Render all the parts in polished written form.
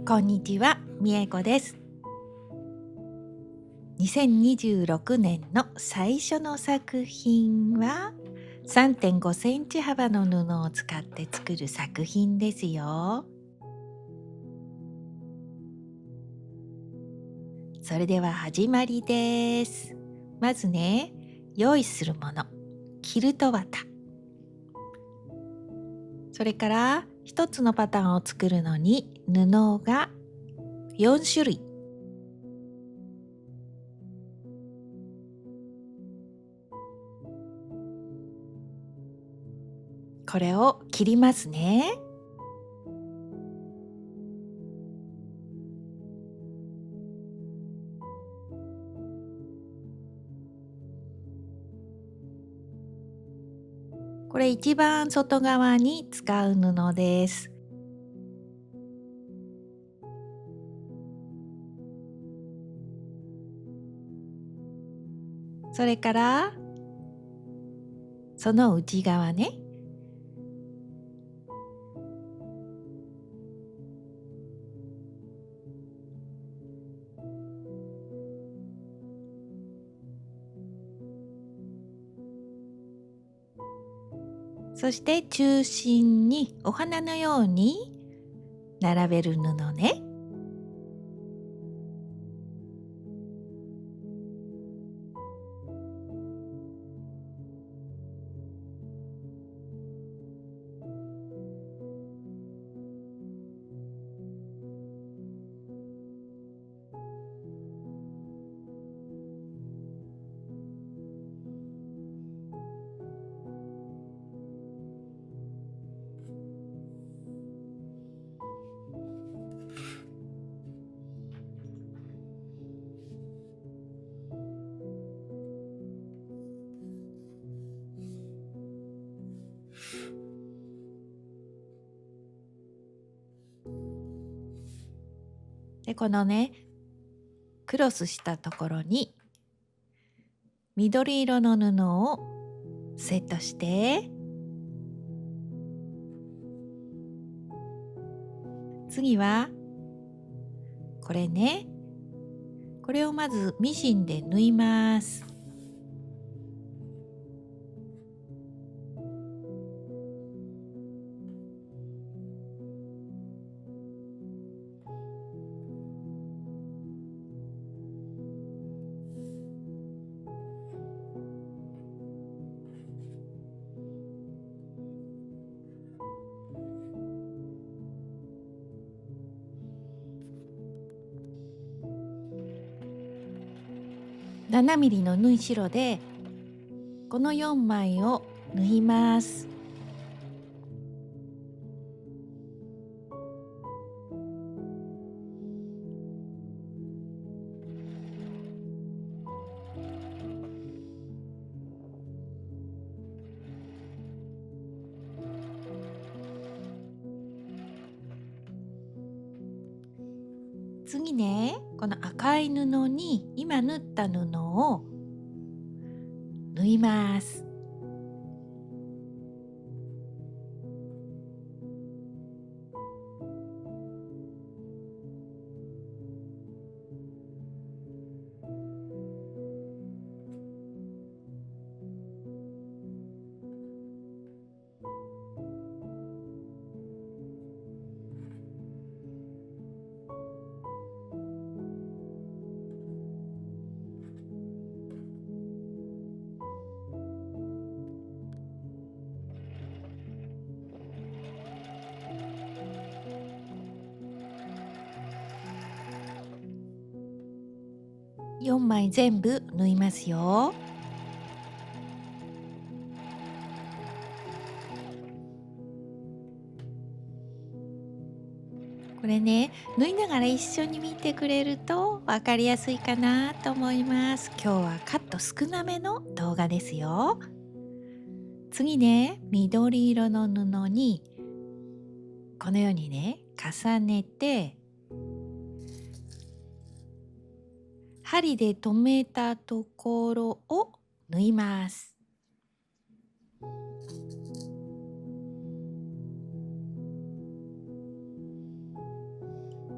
こんにちは、みえこです。2026年の最初の作品は3.5センチ幅の布を使って作る作品ですよ。それでは始まりです。まずね、用意するもの、キルト綿。それから一つのパターンを作るのに布が4種類。これを切りますね。これ一番外側に使う布です。それからその内側ね。そして中心にお花のように並べる布ね。で、このね、クロスしたところに緑色の布をセットして、次はこれね、これをまずミシンで縫います。7ミリの縫い代でこの4枚を縫います。次ね、この赤い布に今縫った布を縫います。4枚全部縫いますよ。これね、縫いながら一緒に見てくれると分かりやすいかなと思います。今日はカット少なめの動画ですよ。次ね、緑色の布にこのようにね、重ねて針で留めたところを縫います。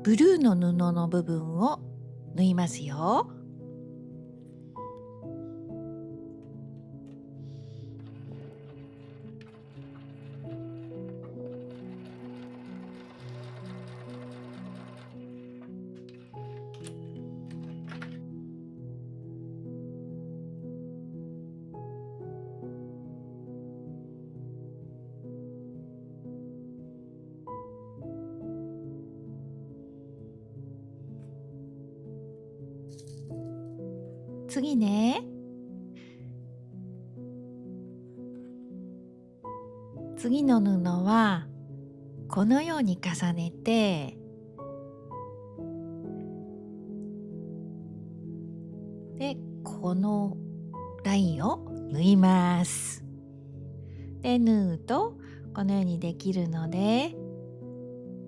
ブルーの布の部分を縫いますよ。次ね、次の布はこのように重ねて、でこのラインを縫います。で縫うとこのようにできるので、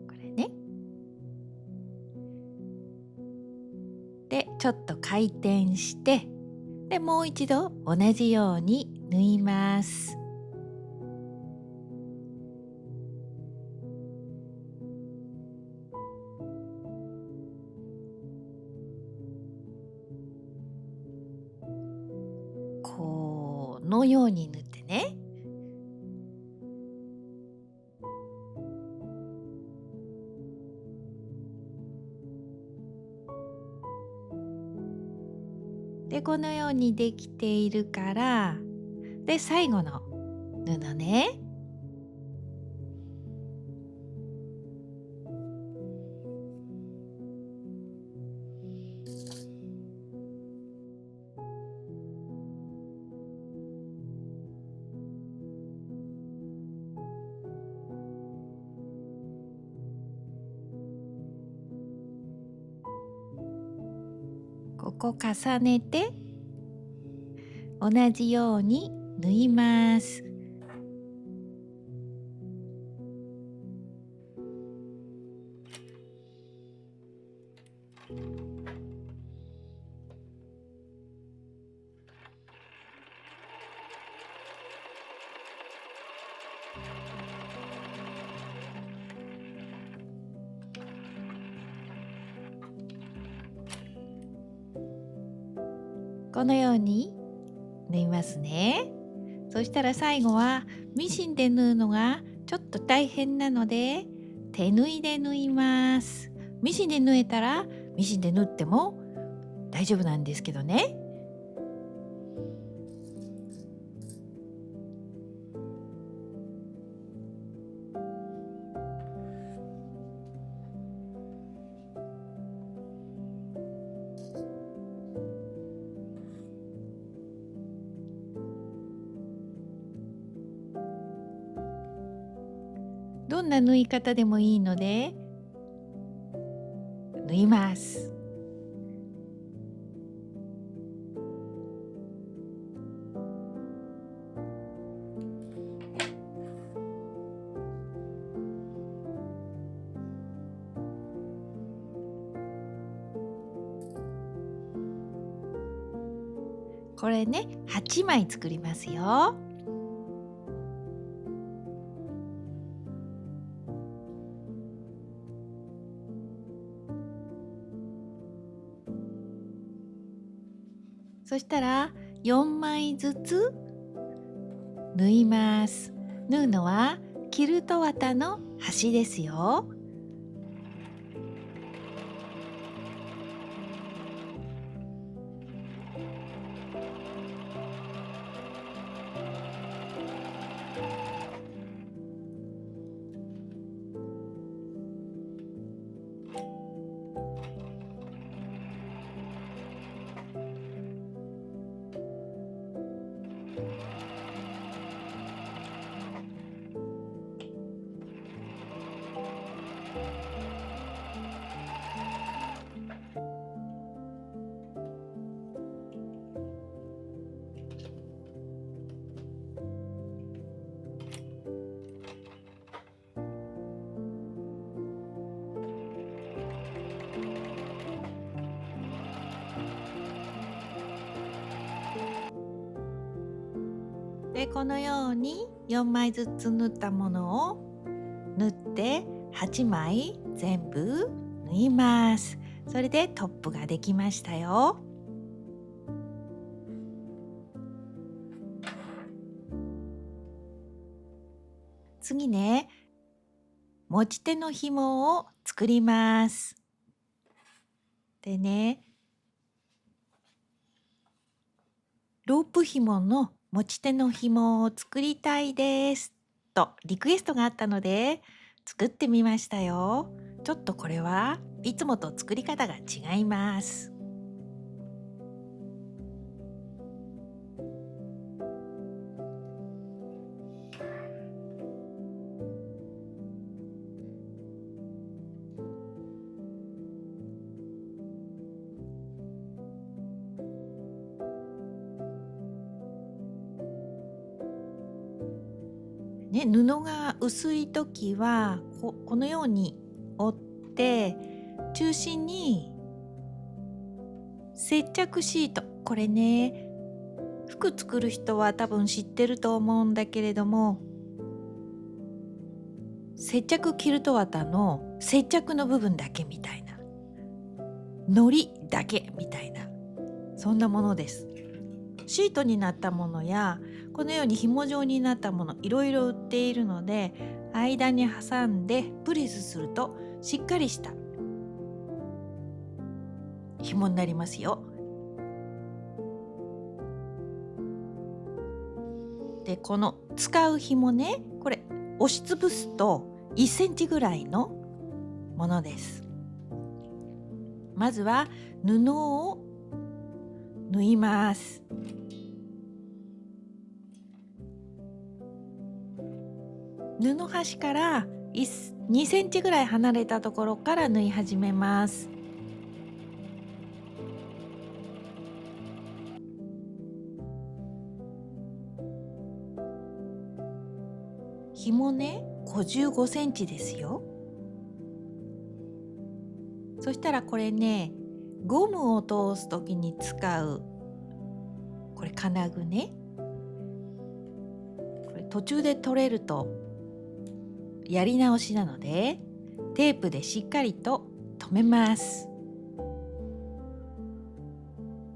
これね、でちょっと回転して、でもう一度同じように縫います。このように縫ってね。でこのようにできているから、で最後の布ね、ここ重ねて同じように縫います。このように縫いますね。そしたら最後はミシンで縫うのがちょっと大変なので手縫いで縫います。ミシンで縫えたらミシンで縫っても大丈夫なんですけどね。どんな縫い方でもいいので縫います。これね、8枚作りますよ。そしたら4枚ずつ縫います。縫うのはキルト綿の端ですよ。でこのように4枚ずつ縫ったものを縫って8枚全部縫います。それでトップができましたよ。次ね、持ち手の紐を作ります。でね、ロープ紐の持ち手の紐を作りたいですとリクエストがあったので作ってみましたよ。ちょっとこれはいつもと作り方が違います。ね、布が薄い時はこのように折って中心に接着シート、これね、服作る人は多分知ってると思うんだけれども、接着キルト綿の接着の部分だけみたいな、糊だけみたいな、そんなものです。シートになったものやこのように紐状になったものいろいろ売っているので、間に挟んでプレスするとしっかりした紐になりますよ。でこの使う紐ね、これ押しつぶすと1センチぐらいのものです。まずは布を縫います。布端から2センチぐらい離れたところから縫い始めます。紐ね、55センチですよ。そしたらこれね、ゴムを通す時に使うこれ金具ね、これ途中で取れるとやり直しなのでテープでしっかりと留めます。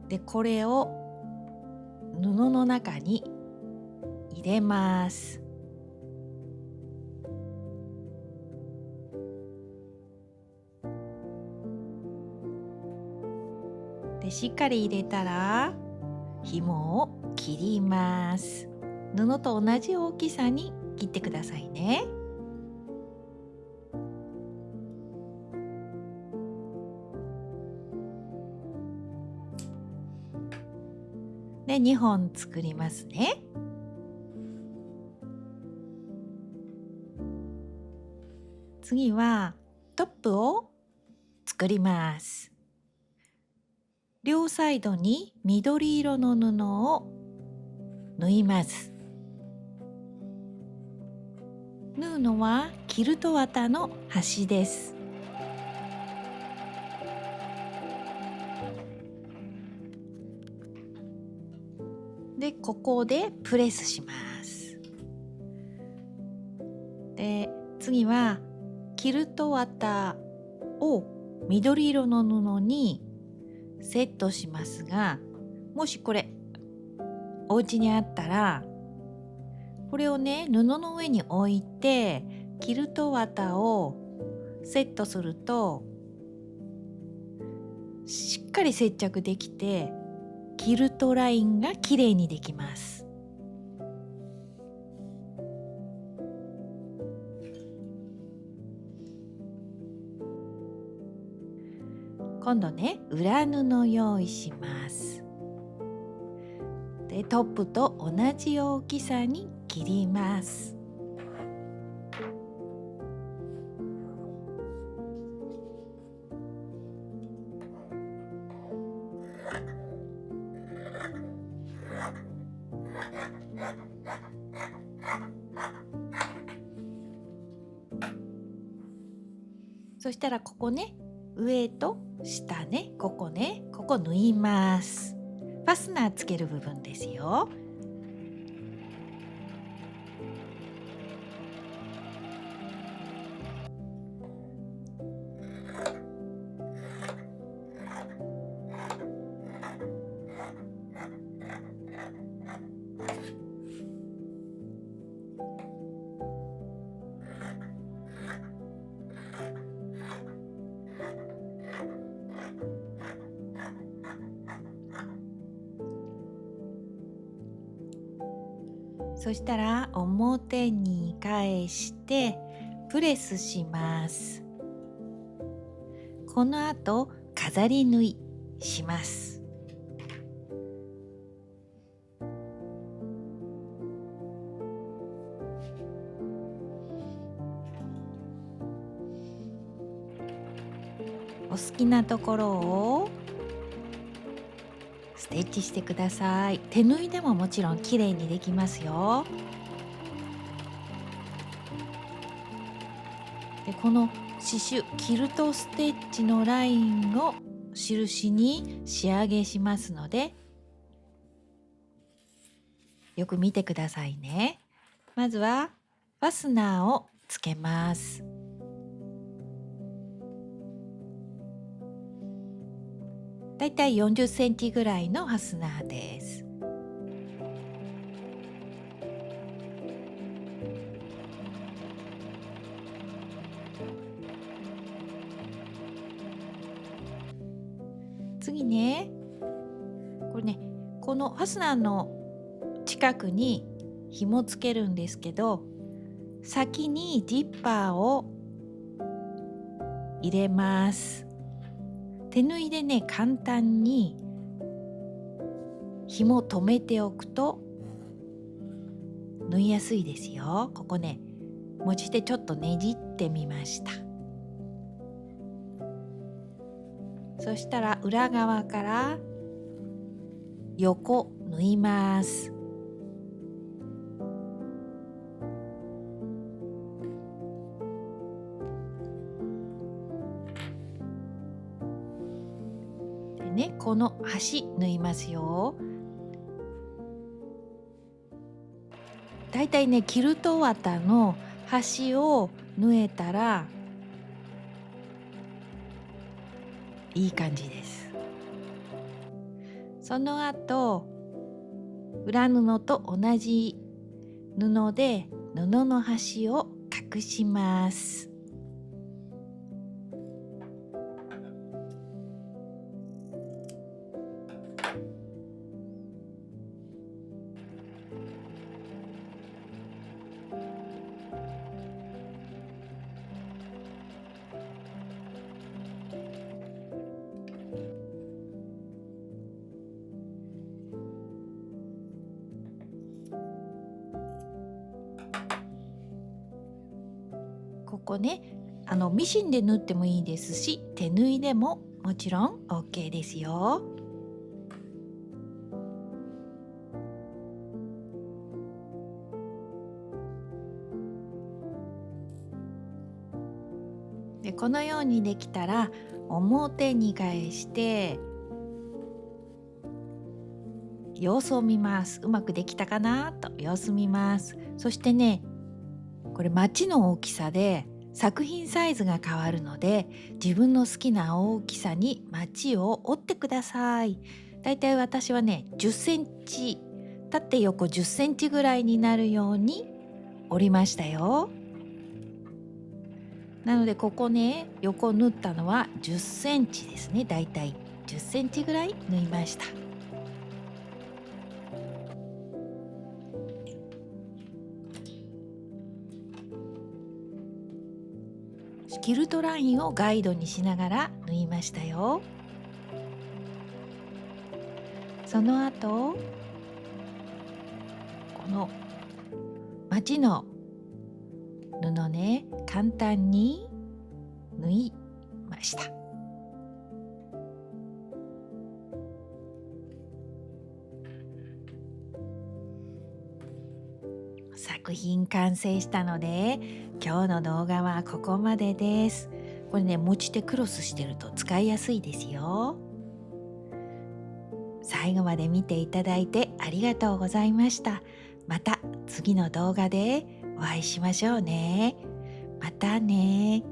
でこれを布の中に入れます。でしっかり入れたら紐を切ります。布と同じ大きさに切ってくださいね。で2本作りますね。次はトップを作ります。両サイドに緑色の布を縫います。縫うのはキルト綿の端です。でここでプレスします。で次はキルト綿を緑色の布にセットしますが、もしこれお家にあったらこれをね布の上に置いてキルト綿をセットするとしっかり接着できてキルトラインがきれいにできます。今度ね裏布用意します。でトップと同じ大きさに切ります。そしたらここね、上と下ね、ここ縫います。ファスナーつける部分ですよ。そしたら表に返してプレスします。この後飾り縫いします。お好きなところをステッチしてください。手縫いでももちろん綺麗にできますよ。でこの刺繍キルトステッチのラインを印に仕上げしますので、よく見てくださいね。まずはファスナーをつけます。だいたい40センチぐらいのファスナーです。次ね、このファスナーの近くに紐つけるんですけど、先にジッパーを入れます。手縫いでね、簡単に紐を留めておくと縫いやすいですよ。ここね、持ち手ちょっとねじってみました。そしたら裏側から横縫います。でね、この端縫いますよ。だいたいね、キルト綿の端を縫えたらいい感じです。その後裏布と同じ布で布の端を隠します。ここね、ミシンで縫ってもいいですし、手縫いでももちろん OK ですよ。でこのようにできたら表に返して様子を見ます。うまくできたかなと様子見ます。そしてね、これマチの大きさで作品サイズが変わるので、自分の好きな大きさにマチを折ってください。だいたい私はね10センチ、縦横10センチぐらいになるように折りましたよ。なのでここね、横縫ったのは10センチですね。だいたい10センチぐらい縫いました。キルトラインをガイドにしながら縫いましたよ。その後このマチの布ね、簡単に縫いました。作品完成したので、今日の動画はここまでです。これね、持ち手クロスしてると使いやすいですよ。最後まで見ていただいてありがとうございました。また次の動画でお会いしましょうね。またね。